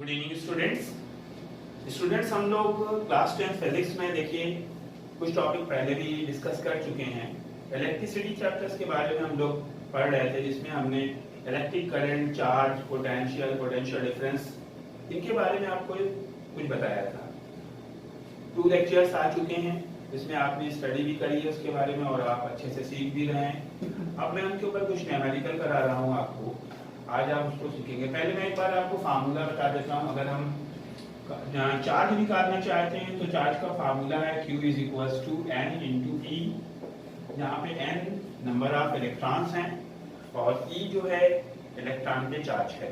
Good evening students हम लोग class 10 physics में देखिए कुछ टॉपिक पहले भी डिस्कस कर चुके हैं। इलेक्ट्रिसिटी चैप्टर्स के बारे में हम लोग पढ़ रहे थे, जिसमें हमने electric current, charge, potential difference, इनके बारे में आपको कुछ बताया था। 2 लेक्चर्स आ चुके हैं जिसमें आपने स्टडी भी करी है उसके बारे में और आप अच्छे से सीख भी रहे हैं। अब मैं उनके ऊपर कुछ न्यूमेरिकल करा रहा हूँ आपको, आज आप उसको सीखेंगे। पहले मैं एक बार आपको फार्मूला बता देता हूँ। अगर हम चार्ज निकालना चाहते हैं तो चार्ज का फार्मूला है Q is equals to N into E, यहाँ पे N नंबर ऑफ इलेक्ट्रॉन्स हैं और E जो है इलेक्ट्रॉन पे चार्ज है।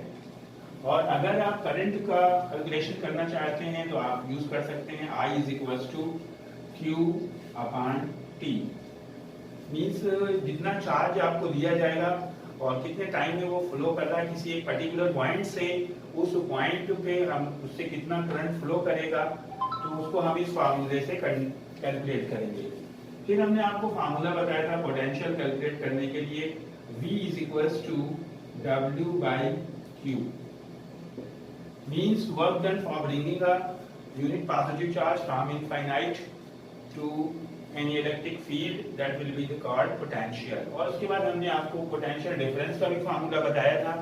और अगर आप करंट का कैलकुलेशन करना चाहते हैं तो आप यूज कर सकते हैं I is equals to Q upon T। Means जितना चार्ज आपको दिया जाएगा और कितने टाइम में वो फ्लो कर रहा है किसी एक पर्टिकुलर पॉइंट से, उस पॉइंट पे हम उससे कितना करंट फ्लो करेगा तो उसको हम इस फार्मूले से कैलकुलेट करेंगे। फिर हमने आपको फार्मूला बताया था पोटेंशियल कैलकुलेट करने के लिए, V is equals to W by Q। Means work done for bringing a unit positive charge from infinite to any electric field that will be called potential। और उसके बाद हमने आपको पोटेंशियल डिफरेंस का भी फार्मूला बताया था।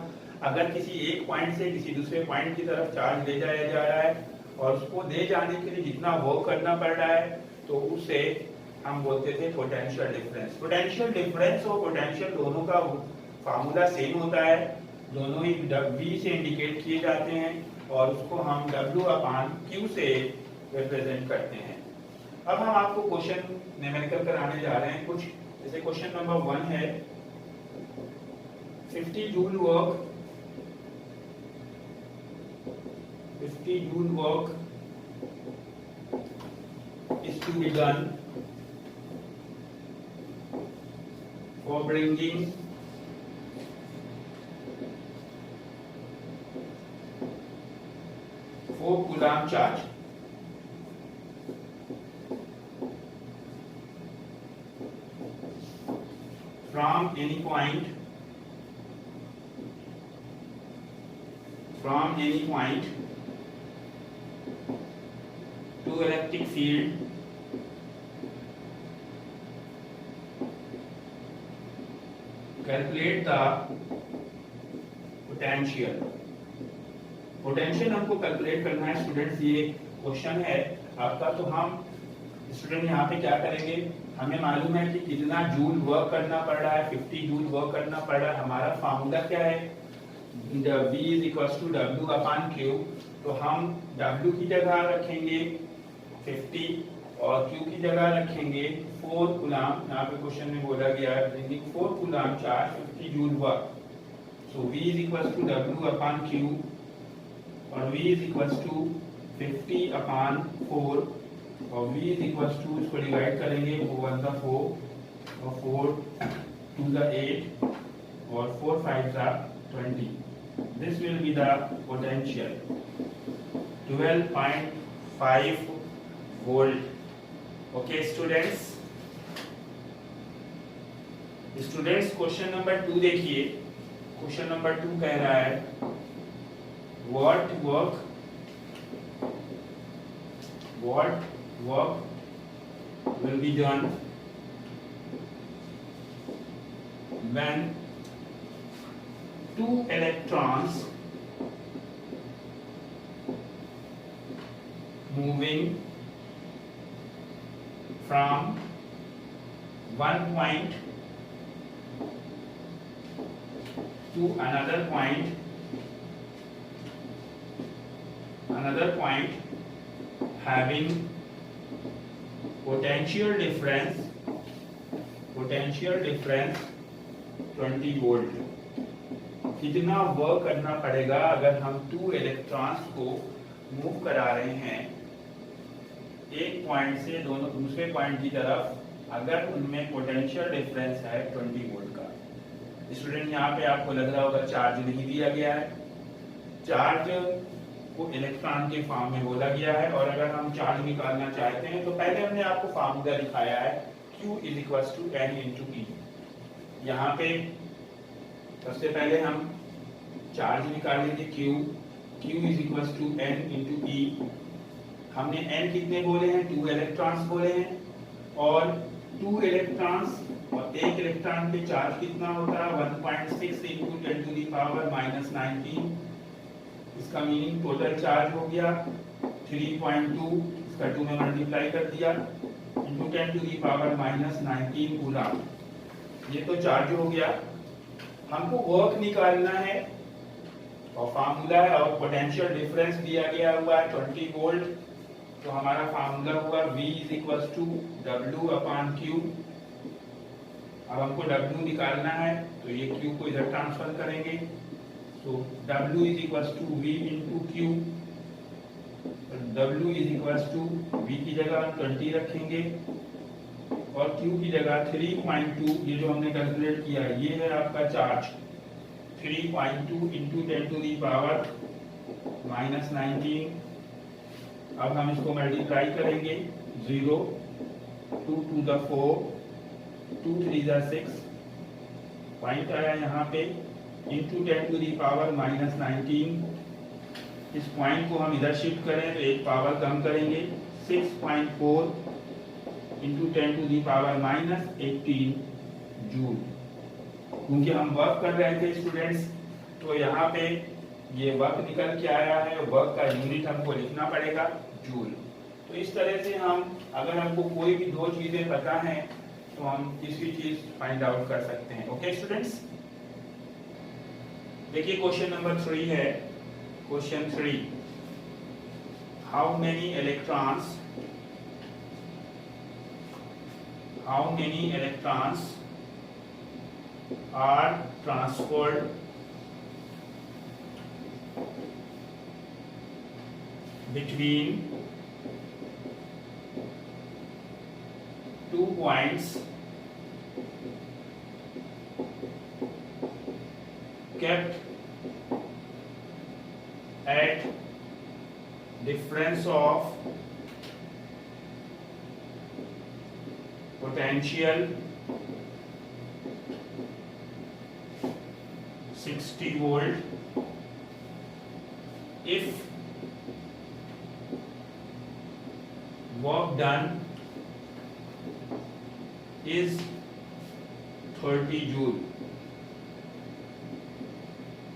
अगर किसी एक पॉइंट से किसी दूसरे पॉइंट की तरफ चार्ज ले जाया जा रहा है और उसको ले जाने के लिए जितना वर्क करना पड़ रहा है तो उसे हम बोलते थे पोटेंशियल डिफरेंस। पोटेंशियल डिफरेंस और पोटेंशियल दोनों का फार्मूला सेम होता है, दोनों ही V से इंडिकेट किए जाते हैं और उसको हम W अपॉन Q से रिप्रेजेंट करते हैं। अब हम आपको क्वेश्चन न्यूमेरिकल कराने जा रहे हैं कुछ। जैसे क्वेश्चन नंबर 1 है 50 joule work is to be done for bringing 4 coulomb charge from any point to electric field calculate the potential हमको कैलकुलेट करना है स्टूडेंट्स। ये क्वेश्चन है आपका, तो हम स्टूडेंट यहाँ पे क्या करेंगे, हमें मालूम है कि कितना जूल वर्क करना पड़ रहा है, 50 जूल वर्क करना पड़ रहा है। हमारा फार्मूला क्या है, V is equals to W upon Q। तो हम W की जगह रखेंगे 50 और Q की जगह रखेंगे 4 कूलम। यहाँ पे क्वेश्चन में बोला गया है bringing 4 coulomb charge 50 joule work. So V is equals to W upon Q और V is equals to 50 upon 4 और V इज इक्वल्स टू, इसको डिवाइड करेंगे 4 1 का 4 और 4 2 का 8 और 4 5 का 20। This will be the potential 12.5 volt। Okay students, question number 2 देखिए। क्वेश्चन नंबर 2 कह रहा है what work will be done when 2 electrons moving from one point to another point having potential difference 20 volt. कितना वर्क करना पड़ेगा अगर हम 2 electrons को मूव करा रहे हैं एक पॉइंट से दूसरे पॉइंट की तरफ, अगर उनमें पोटेंशियल डिफरेंस है 20 वोल्ट का। स्टूडेंट यहाँ पे आपको लग रहा होगा चार्ज नहीं दिया गया है, चार्ज को इलेक्ट्रॉन के फॉर्म में बोला गया है। और अगर हम चार्ज निकालना चाहते हैं तो पहले हमने आपको फार्मूला दिखाया है Q is equals to N into E। यहाँ पे सबसे पहले हम चार्ज निकालेंगे Q Q is equal to N into E। हमने N कितने बोले हैं, 2 इलेक्ट्रॉन्स बोले हैं, और 2 इलेक्ट्रॉन्स और एक इलेक्ट्रॉन पे चार्ज कितना होता है, 1.6 into 10 to the power minus 19। इसका मीनिंग टोटल चार्ज हो गया 3.2, इसका 2 में मल्टीप्लाई कर दिया, into 10 to the power minus 19 coulomb. ये तो चार्ज हो गया। हमको वर्क निकालना है और फार्मूला है, और पोटेंशियल डिफरेंस दिया गया हुआ है 20 वोल्ट। तो हमारा फार्मूला हुआ V is equal to W upon Q। अब हमको W निकालना है, तो ये Q को इधर ट्रांसफर करेंगे, तो W is equal to V into Q। W is equal to V की जगह हम 20 रखेंगे और Q की जगह 3.2, ये जो हमने कैलकुलेट किया ये है आपका charge, 3.2 into 10 to the power minus 19। अब हम इसको मल्टीप्लाई करेंगे, 0 2 टू द 4 2 3 द 6, पॉइंट आया यहाँ पे, into 10 to the power minus 19। इस पॉइंट को हम इधर शिफ्ट करें तो एक पावर कम करेंगे, 6.4 into 10 to the power minus 18 joule. क्योंकि हम वर्क कर रहे थे स्टूडेंट्स, तो यहाँ पे ये वर्क निकल के आया है, वर्क का यूनिट हमको लिखना पड़ेगा जूल। तो इस तरह से हम, अगर हमको कोई भी दो चीजें पता हैं तो हम तीसरी चीज फाइंड आउट कर सकते हैं। ओके स्टूडेंट्स, देखिए क्वेश्चन नंबर 3 है। Question 3, how many electrons are transferred between 2 points kept at difference of potential 60 volt if work done is 30 joule।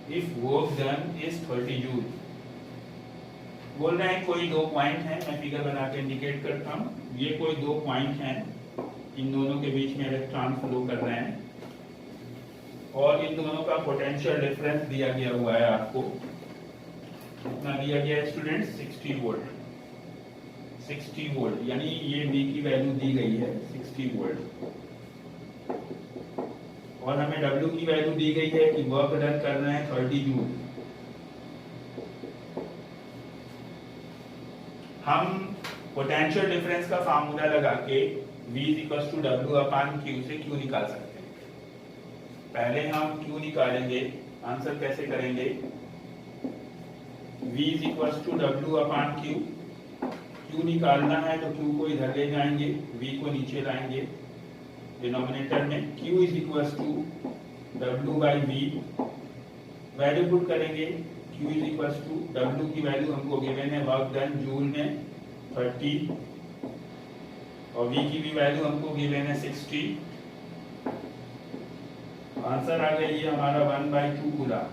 if work done is 30 joule, बोल रहे हैं कोई दो पॉइंट हैं, मैं फिगर बना के इंडिकेट करता हूँ। ये कोई दो पॉइंट हैं, इन दोनों के बीच में इलेक्ट्रॉन फ्लो कर रहे हैं, और इन दोनों का पोटेंशियल डिफरेंस दिया गया हुआ है आपको। कितना दिया गया है स्टूडेंट, 60 वोल्ट। 60 वोल्ट यानी ये V की वैल्यू दी गई है 60 वोल्ट, और हमें W की वैल्यू दी गई है कि वर्क डन कर रहे हैं 30 जूल। हम पोटेंशियल डिफरेंस का फार्मूला लगा के V = W अपान Q से Q निकाल सकते हैं। पहले हम Q निकालेंगे, आंसर कैसे करेंगे, V = W अपान Q। Q निकालना है तो Q को इधर ले जाएंगे, V को नीचे लाएंगे डिनोमिनेटर में। Q = W/V, वैल्यू पुट करेंगे। Q = W की वैल्यू हमको गिवन है वर्क डन जूल में 30, और V की भी वैल्यू हमको गिवन है 60। आंसर आ गया ये हमारा 1/2 कूलम।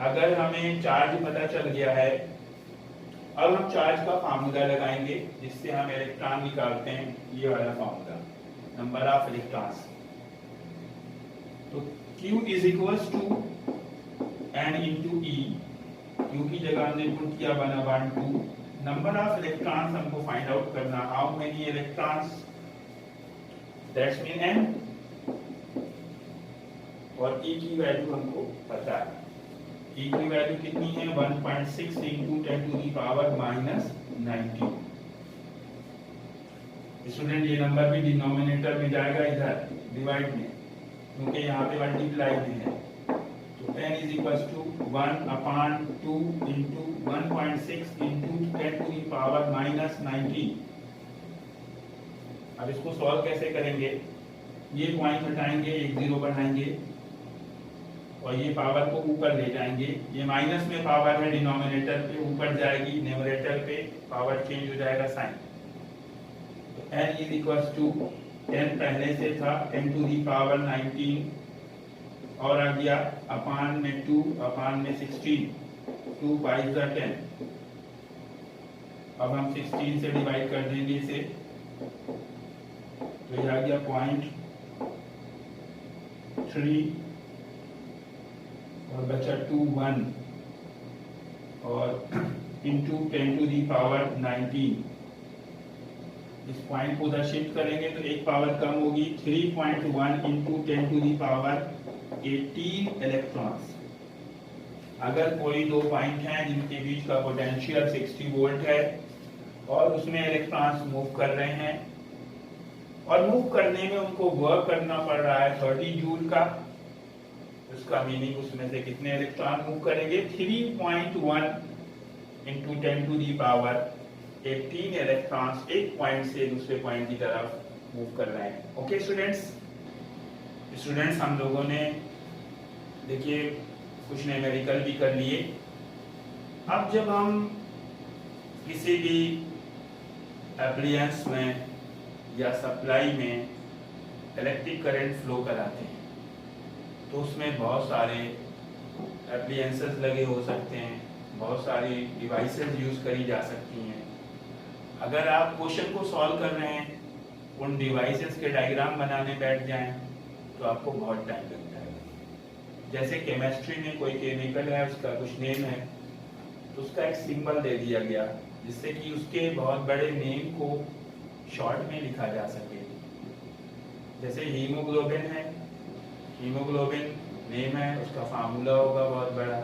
अगर हमें चार्ज पता चल गया है, अब हम चार्ज का फार्मूला लगाएंगे जिससे हम इलेक्ट्रॉन निकालते हैं, ये वाला फार्मूला, नंबर ऑफ इलेक्ट्रॉन्स। तो Q = N × E, Q की जगह हमने पुट किया 1/2। नंबर ऑफ इलेक्ट्रॉन्स हमको फाइंड आउट करना, how many electrons, that's mean N, और E की वैल्यू हमको पता है। E की वैल्यू कितनी है, 1.6 × 10⁻⁻19। स्टूडेंट ये नंबर भी डिनोमिनेटर में जाएगा, इधर डिवाइड में, क्योंकि यहाँ पे मल्टीप्लाई में है। तो N = 1/2 × 1.6 × 10⁻⁻19। अब इसको सॉल्व कैसे करेंगे, ये पॉइंट हटाएंगे, एक 0 बनाएंगे, और ये पावर को ऊपर ले जाएंगे। ये माइनस में पावर है डिनोमिनेटर पे, ऊपर जाएगी न्यूमरेटर पे, पावर चेंज हो जाएगा साइन। तो n इज इक्वल्स टू 10 पहले से था n टू दी पावर 19 और आ गया अपान में 2 अपान में 16, 2 बाई 10। अब हम 16 से डिवाइड कर देंगे इसे, तो ये आ गया 0.3 और बचा 2 1 और इंटू 10 टू दी पावर 19। इस पॉइंट को उधर शिफ्ट करेंगे तो एक पावर कम होगी, 3.1 into 10 to the power 18 electrons. अगर कोई दो पॉइंट हैं जिनके बीच का पोटेंशियल 60 वोल्ट है और उसमें इलेक्ट्रॉन्स मूव कर रहे हैं और मूव करने में उनको वर्क करना पड़ रहा है 30 जूल का, उसका मीनिंग उसमें से कितने इलेक्ट्रॉन मूव करेंगे, 3.1 into 10 to the power 18 electrons एक पॉइंट से दूसरे पॉइंट की तरफ मूव कर रहे हैं। ओके स्टूडेंट्स हम लोगों ने देखिए कुछ न्यूमेरिकल भी कर लिए। अब जब हम किसी भी एप्लायंस में या सप्लाई में इलेक्ट्रिक करंट फ्लो कराते हैं तो उसमें बहुत सारे एप्लायंसेस लगे हो सकते हैं, बहुत सारी डिवाइसेस यूज करी जा सकती हैं। अगर आप क्वेश्चन को सॉल्व कर रहे हैं, उन डिवाइसेस के डायग्राम बनाने बैठ जाएं तो आपको बहुत टाइम लग जाएगा। जैसे केमिस्ट्री में कोई केमिकल है, उसका कुछ नेम है, तो उसका एक सिंबल दे दिया गया जिससे कि उसके बहुत बड़े नेम को शॉर्ट में लिखा जा सके। जैसे हीमोग्लोबिन है, हीमोग्लोबिन नेम है, उसका फार्मूला होगा बहुत बड़ा,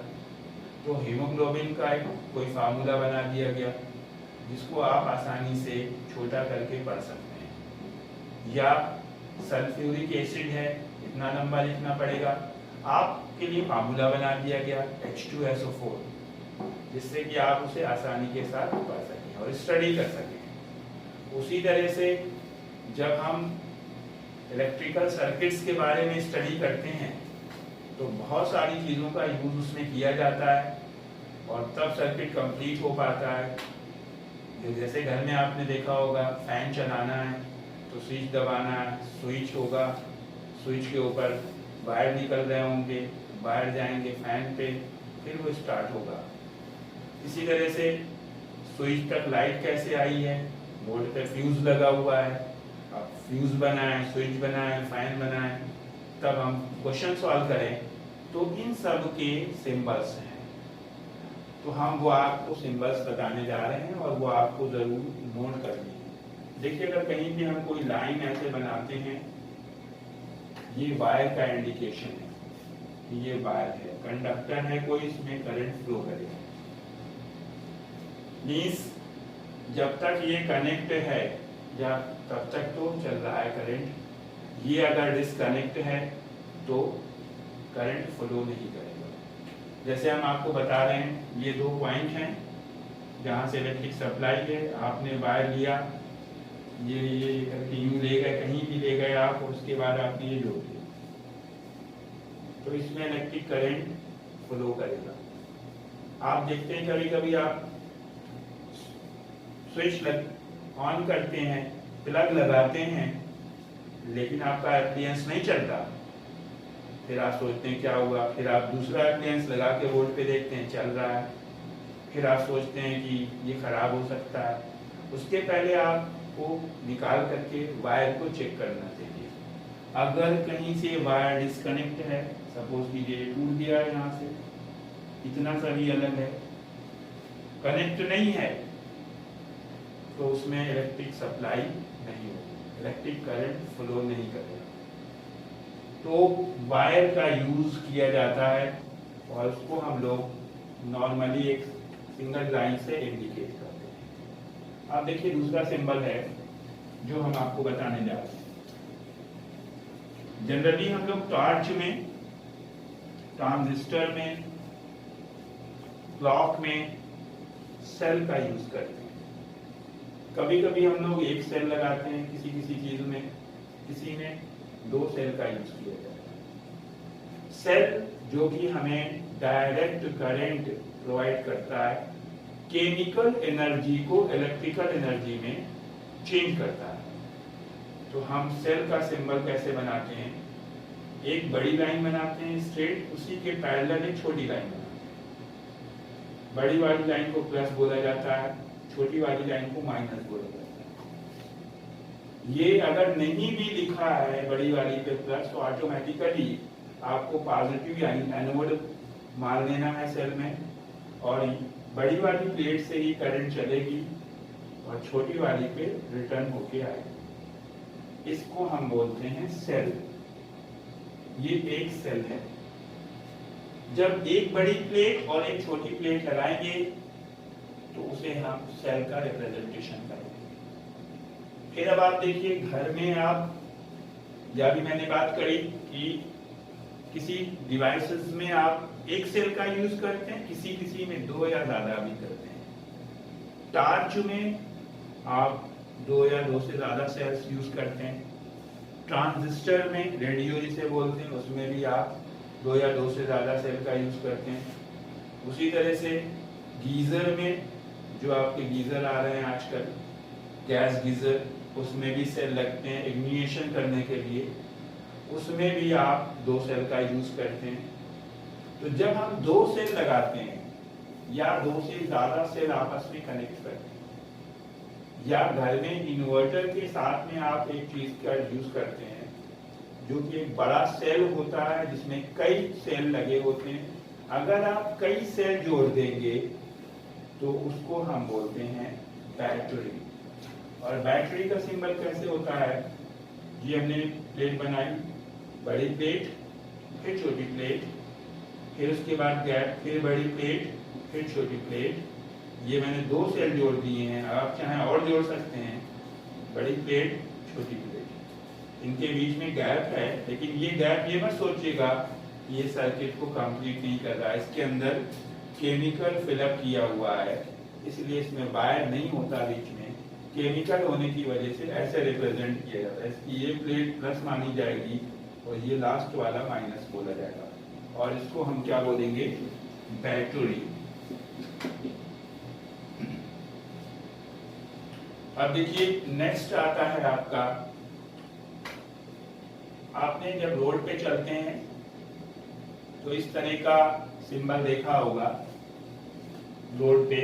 तो हीमोग्लोबिन का एक कोई फार्मूला बना दिया गया जिसको आप आसानी से छोटा करके पढ़ सकते हैं। या सल्फ्यूरिक एसिड है, इतना लंबा लिखना पड़ेगा, आपके लिए फार्मूला बना दिया गया H2SO4, जिससे कि आप उसे आसानी के साथ पढ़ सकें और स्टडी कर सकें। उसी तरह से जब हम इलेक्ट्रिकल सर्किट्स के बारे में स्टडी करते हैं तो बहुत सारी चीज़ों का यूज उसमें किया जाता है और तब सर्किट कंप्लीट हो पाता है। जैसे घर में आपने देखा होगा फैन चलाना है तो स्विच दबाना है, स्विच होगा, स्विच के ऊपर वायर निकल रहे होंगे, वायर जाएंगे फैन पे, फिर वो स्टार्ट होगा। इसी तरह से स्विच तक लाइट कैसे आई है, बोर्ड पे फ्यूज लगा हुआ है, आप फ्यूज बनाएं, स्विच बनाएं, फैन बनाएं, तब हम क्वेश्चन सॉल्व करें तो इन सब के सिंबल्स हैं। तो हम वो आपको सिंबल्स बताने जा रहे हैं और वो आपको जरूर नोट करनी है। देखिए अगर कहीं भी हम कोई लाइन ऐसे बनाते हैं, ये वायर का इंडिकेशन है कि ये वायर है, कंडक्टर है कोई, इसमें करंट फ्लो करेगा। मींस जब तक ये कनेक्ट है या तब तक तो चल रहा है करंट, ये अगर डिस्कनेक्ट है तो करंट फ्लो नहीं करेगा। जैसे हम आपको बता रहे हैं ये दो पॉइंट हैं जहाँ से इलेक्ट्रिक सप्लाई है, आपने वायर लिया, ये करके यूं ले गए, कहीं भी ले गए आप, और उसके बाद आपने ये जोड़ दिया, तो इसमें इलेक्ट्रिक करंट फ्लो करेगा। आप देखते हैं कभी कभी आप स्विच ऑन करते हैं, प्लग लगाते हैं, लेकिन आपका एप्लायंस नहीं चलता, फिर आप सोचते हैं क्या हुआ, फिर आप दूसरा एप्लायंस लगा के रोड पे देखते हैं चल रहा है, फिर आप सोचते हैं कि ये खराब हो सकता है। उसके पहले आपको निकाल करके वायर को चेक करना चाहिए। अगर कहीं से वायर डिस्कनेक्ट है, सपोज कीजिए टूट गया है, यहाँ से इतना सा भी अलग है, कनेक्ट नहीं है, तो उसमें इलेक्ट्रिक सप्लाई नहीं होगी, इलेक्ट्रिक करंट फ्लो नहीं करेगा। तो वायर का यूज किया जाता है और उसको हम लोग नॉर्मली एक सिंगल लाइन से इंडिकेट करते हैं। अब देखिए दूसरा सिंबल है जो हम आपको बताने जा रहे हैं। जनरली हम लोग टॉर्च में, ट्रांजिस्टर में, क्लॉक में सेल का यूज करते हैं। कभी कभी हम लोग एक सेल लगाते हैं किसी किसी चीज में, किसी में दो सेल का यूज किया जाता है। सेल जो कि हमें डायरेक्ट करंट प्रोवाइड करता है, केमिकल एनर्जी को इलेक्ट्रिकल एनर्जी में चेंज करता है। तो हम सेल का सिंबल कैसे बनाते हैं, एक बड़ी लाइन बनाते हैं स्ट्रेट, उसी के पैरेलल एक छोटी लाइन बनाते हैं। बड़ी वाली लाइन को प्लस बोला जाता है, छोटी वाली लाइन को माइनस बोला जाता है। ये अगर नहीं भी लिखा है बड़ी वाली पे प्लस, तो ऑटोमेटिकली आपको पॉजिटिव यानी एनोड मान लेना है सेल में, और बड़ी वाली प्लेट से ही करंट चलेगी और छोटी वाली पे रिटर्न होके आएगी। इसको हम बोलते हैं सेल। ये एक सेल है। जब एक बड़ी प्लेट और एक छोटी प्लेट लगाएंगे तो उसे हम सेल का रिप्रेजेंटेशन करेंगे। फिर अब आप देखिए, घर में आप, या भी मैंने बात करी कि किसी डिवाइसेस में आप एक सेल का यूज करते हैं, किसी में दो या ज्यादा भी करते हैं। टार्च में आप दो या दो से ज्यादा सेल्स यूज करते हैं। ट्रांजिस्टर में, रेडियो जिसे बोलते हैं, उसमें भी आप दो या दो से ज्यादा सेल का यूज करते हैं। उसी तरह से गीजर में, जो आपके गीजर आ रहे हैं आजकल, गैस गीजर, उसमें भी सेल लगते हैं इग्निशन करने के लिए, उसमें भी आप दो सेल का यूज करते हैं। तो जब हम दो सेल लगाते हैं या दो से ज्यादा सेल आपस में कनेक्ट करते हैं, या घर में इन्वर्टर के साथ में आप एक चीज का यूज करते हैं जो कि एक बड़ा सेल होता है जिसमें कई सेल लगे होते हैं। अगर आप कई सेल जोड़ देंगे तो उसको हम बोलते हैं बैटरी। और बैटरी का सिंबल कैसे होता है, ये हमने प्लेट बनाई, बड़ी प्लेट, फिर छोटी प्लेट, फिर उसके बाद गैप, फिर बड़ी प्लेट, फिर छोटी प्लेट। ये मैंने दो सेल जोड़ दिए हैं, आप चाहें और जोड़ सकते हैं, बड़ी प्लेट, छोटी प्लेट। इनके बीच में गैप है, लेकिन ये गैप, ये मत सोचिएगा ये सर्किट को कंप्लीट नहीं कर रहा है। इसके अंदर केमिकल फिलअप किया हुआ है, इसलिए इसमें वायर नहीं होता बीच में। केमिकल होने की वजह से ऐसे रिप्रेजेंट किया जाता है। इसकी ये प्लेट प्लस मानी जाएगी और ये लास्ट वाला माइनस बोला जाएगा, और इसको हम क्या बोलेंगे, बैटरी। अब देखिए, नेक्स्ट आता है आपका, आपने जब रोड पे चलते हैं तो इस तरह का सिंबल देखा होगा, रोड पे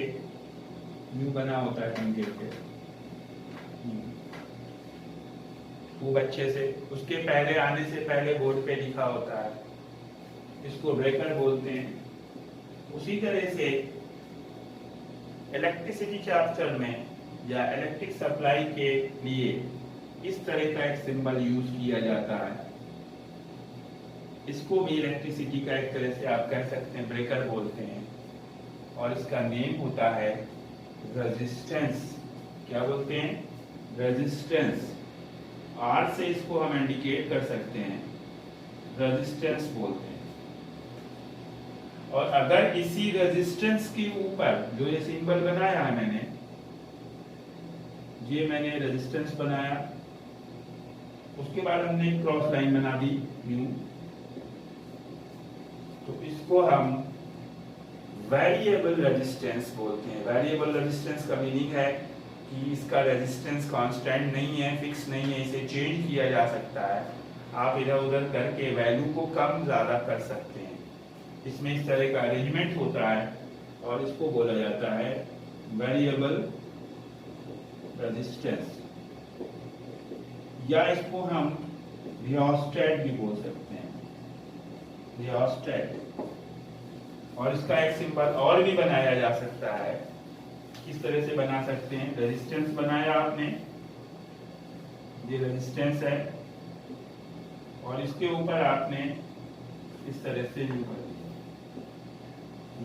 यूं बना होता है टंगे पे, खूब अच्छे से, उसके पहले आने से पहले बोर्ड पे लिखा होता है, इसको ब्रेकर बोलते हैं। उसी तरह से इलेक्ट्रिसिटी चैप्टर में या इलेक्ट्रिक सप्लाई के लिए इस तरह का एक सिंबल यूज किया जाता है। इसको भी इलेक्ट्रिसिटी का एक तरह से आप कह सकते हैं ब्रेकर बोलते हैं, और इसका नेम होता है रेजिस्टेंस। क्या बोलते हैं, रेजिस्टेंस। आर से इसको हम इंडिकेट कर सकते हैं, रेजिस्टेंस बोलते हैं। और अगर इसी रेजिस्टेंस के ऊपर जो ये सिंबल बनाया है मैंने, ये मैंने रेजिस्टेंस बनाया, उसके बाद हमने क्रॉस लाइन बना दी यूं, तो इसको हम वेरिएबल रेजिस्टेंस बोलते हैं। वेरिएबल रेजिस्टेंस का मीनिंग है कि इसका रेजिस्टेंस कांस्टेंट नहीं है, फिक्स नहीं है, इसे चेंज किया जा सकता है। आप इधर उधर करके वैल्यू को कम ज्यादा कर सकते हैं। इसमें इस तरह का अरेंजमेंट होता है और इसको बोला जाता है वेरिएबल रेजिस्टेंस, या इसको हम रियोस्टेट भी बोल सकते हैं, रियोस्टेट। और इसका एक सिंबल और भी बनाया जा सकता है, किस तरह से बना सकते हैं, रेजिस्टेंस बनाया आपने, ये रेजिस्टेंस है, और इसके ऊपर आपने इस तरह से यूं कर दिया।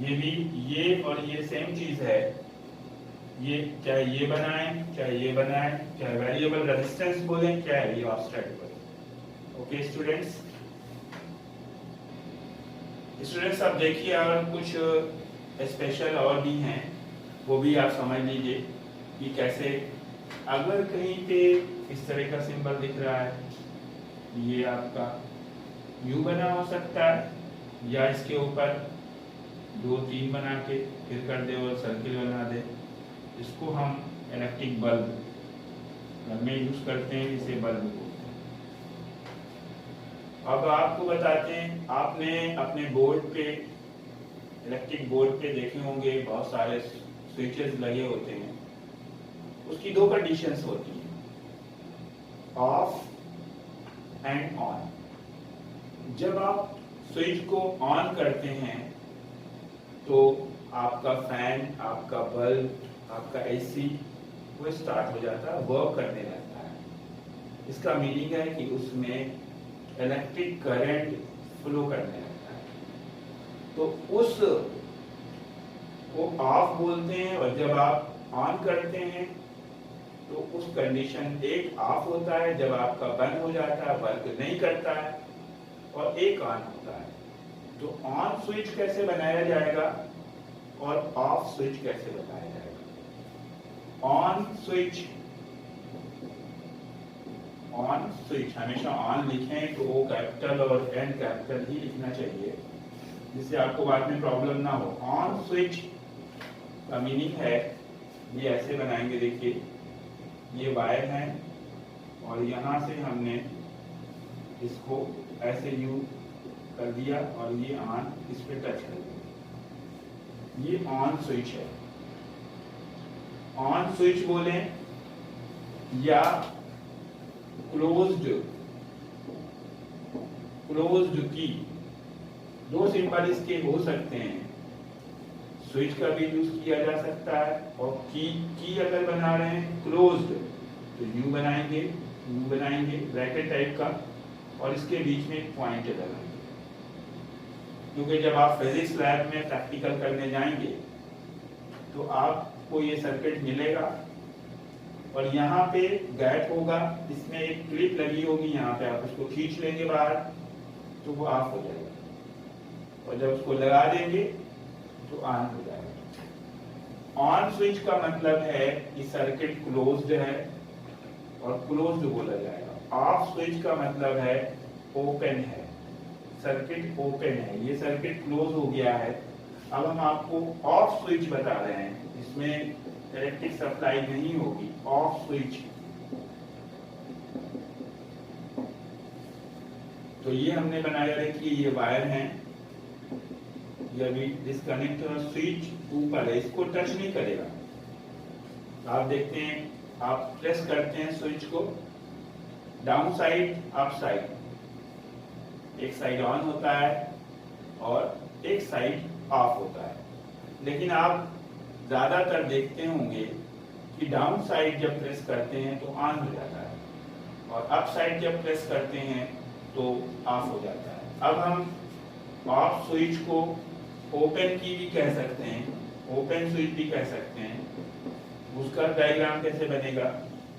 ये भी, ये और ये सेम चीज है, ये चाहे ये बनाएं चाहे ये बनाएं, चाहे वेरिएबल रेजिस्टेंस बोलें चाहे रियोस्टेट बोलें। ओके स्टूडेंट्स, स्टूडेंट्स आप देखिए, और कुछ स्पेशल और भी हैं, वो भी आप समझ लीजिए कि कैसे, अगर कहीं पे इस तरह का सिंबल दिख रहा है, ये आपका यू बना हो सकता है, या इसके ऊपर 2-3 बना के फिर कर दे और सर्किल बना दे। इसको हम इलेक्ट्रिक बल्ब घर में यूज करते हैं, इसे बल्ब बोलते हैं। अब आपको बताते हैं, आपने अपने बोर्ड पे, इलेक्ट्रिक बोर्ड पे देखे होंगे बहुत सारे स्विचेस लगे होते हैं। उसकी 2 कंडीशंस होती हैं, ऑफ एंड ऑन। जब आप स्विच को ऑन करते हैं तो आपका फैन, आपका बल्ब, आपका एसी वो स्टार्ट हो जाता है, वर्क करने लगता है। इसका मीनिंग है कि उसमें इलेक्ट्रिक करंट फ्लो करने लगता है। तो उस को ऑफ बोलते हैं। और जब आप ऑन करते हैं तो उस कंडीशन, एक ऑफ होता है जब आपका बंद हो जाता है, वर्क नहीं करता है, और एक ऑन होता है। तो ऑन स्विच कैसे बनाया जाएगा और ऑफ स्विच कैसे बनाया जाएगा। ऑन स्विच हमेशा ऑन लिखें तो ओ कैपिटल और एन कैपिटल ही लिखना चाहिए, जिससे आपको बाद में प्रॉब्लम ना हो। ऑन स्विच का मीनिंग है, ये ऐसे बनाएंगे, देखिए ये वायर है और यहाँ से हमने इसको ऐसे यू कर दिया और ये ऑन इस पे टच कर दिया, ये ऑन स्विच है। ऑन स्विच बोले या क्लोज्ड की, 2 सिंबल इसके हो सकते हैं। स्विच का भी यूज किया जा सकता है, और की अगर बना रहे हैं क्लोज्ड तो यू बनाएंगे ब्रैकेट टाइप का, और इसके बीच में एक पॉइंट लगाएंगे। क्योंकि जब आप फिजिक्स लैब में प्रैक्टिकल करने जाएंगे तो आपको ये सर्किट मिलेगा और यहाँ पे गैप होगा, इसमें एक क्लिप लगी होगी, यहाँ पे आप उसको खींच लेंगे बाहर तो वो ऑफ हो जाएगा, और जब उसको लगा देंगे तो ऑन हो जाएगा। ऑन स्विच का मतलब है कि सर्किट क्लोज्ड है और क्लोज्ड बोला जाएगा। ऑफ स्विच का मतलब है ओपन है, सर्किट ओपन है, ये सर्किट क्लोज हो गया है। अब हम आपको ऑफ स्विच बता रहे हैं, इसमें इलेक्ट्रिक सप्लाई नहीं होगी। ऑफ स्विच तो ये हमने बनाया, देखिए ये वायर है, ये अभी डिस्कनेक्ट, स्विच ऊपर है, इसको टच नहीं करेगा। आप देखते हैं, आप प्रेस करते हैं स्विच को, डाउन साइड अप साइड, एक साइड ऑन होता है और एक साइड ऑफ होता है। लेकिन आप ज्यादातर देखते होंगे कि डाउन साइड जब प्रेस करते हैं तो ऑन हो जाता है, और अप साइड जब प्रेस करते हैं तो ऑफ हो जाता है। अब हम ऑफ स्विच को ओपन की भी कह सकते हैं, ओपन स्विच भी कह सकते हैं। उसका डायग्राम कैसे बनेगा,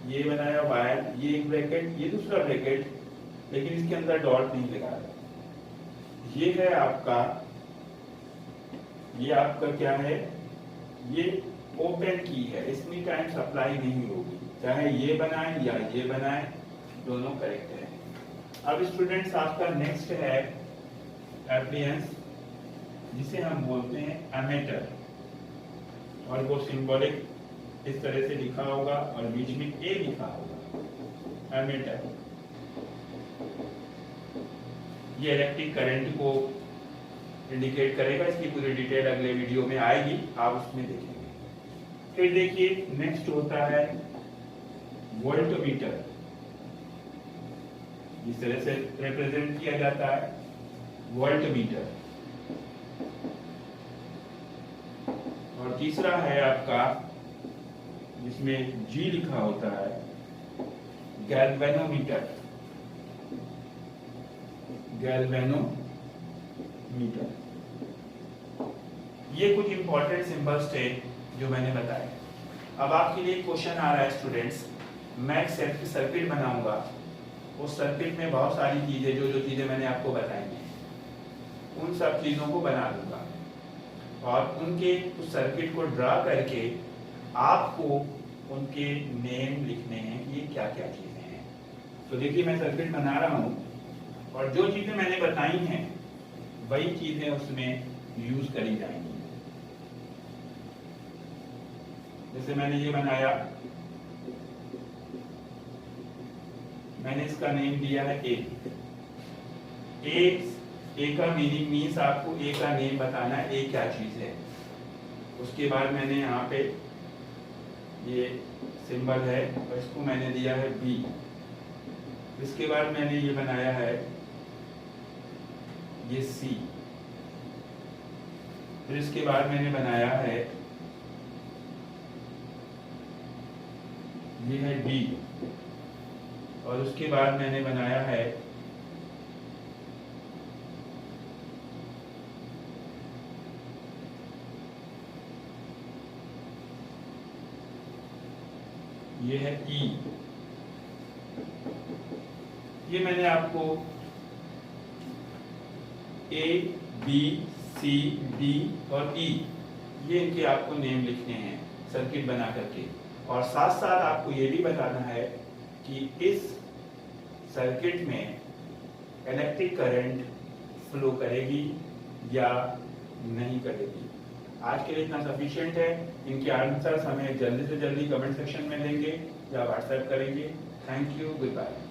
ये बनाया वायर, ये एक ब्रैकेट, ये दूसरा ब्रैकेट, लेकिन इसके अंदर डॉट नहीं लगा रहा। ये है आपका, ये आपका क्या है, ये ओपन की है, इसमें टाइम सप्लाई नहीं होगी, चाहे ये बनाए या ये बनाए, दोनों करेक्ट है। अब स्टूडेंट्स, आपका नेक्स्ट है एप्लियंस, जिसे हम बोलते हैं एमीटर, और वो सिंबॉलिक इस तरह से लिखा होगा और बीच में ए लिखा होगा, एमीटर। ये इलेक्ट्रिक करंट को इंडिकेट करेगा, इसकी पूरी डिटेल अगले वीडियो में आएगी, आप उसमें देखेंगे। फिर देखिए नेक्स्ट होता है वोल्टमीटर, इस तरह से रिप्रेजेंट किया जाता है वोल्टमीटर। और तीसरा है आपका, जिसमें जी लिखा होता है, गैल्वेनोमीटर, गैल्वेनोमीटर। ये कुछ इंपॉर्टेंट सिंबल्स थे जो मैंने बताए। अब आपके लिए क्वेश्चन आ रहा है स्टूडेंट्स, मैं एक सर्किट बनाऊंगा, उस सर्किट में बहुत सारी चीजें, जो चीजें मैंने आपको बताई हैं, उन सब चीजों को बना दूंगा, और उनके उस सर्किट को ड्रा करके आपको उनके नेम लिखने हैं कि ये क्या क्या चीजें हैं। तो देखिए मैं सर्किट बना रहा हूँ, और जो चीजें मैंने बताई हैं वही चीजें उसमें यूज करी जाएंगी। जैसे मैंने ये बनाया, मैंने इसका नेम दिया है ए। ए का मीनिंग मीन्स आपको ए का नेम बताना है, ए क्या चीज है। उसके बाद मैंने यहाँ पे ये सिंबल है और इसको मैंने दिया है बी। इसके बाद मैंने ये बनाया है ये सी। फिर इसके बाद मैंने बनाया है ये है डी। और उसके बाद मैंने बनाया है ये है ई। ये मैंने आपको ए बी सी डी और ई, ये इनके आपको नेम लिखने हैं सर्किट बना करके। और साथ साथ आपको ये भी बताना है कि इस सर्किट में इलेक्ट्रिक करंट फ्लो करेगी या नहीं करेगी। आज के लिए इतना सफिशिएंट है। इनके आंसर्स हमें जल्दी से जल्दी कमेंट सेक्शन में देंगे या व्हाट्सएप करेंगे। Thank you, good bye.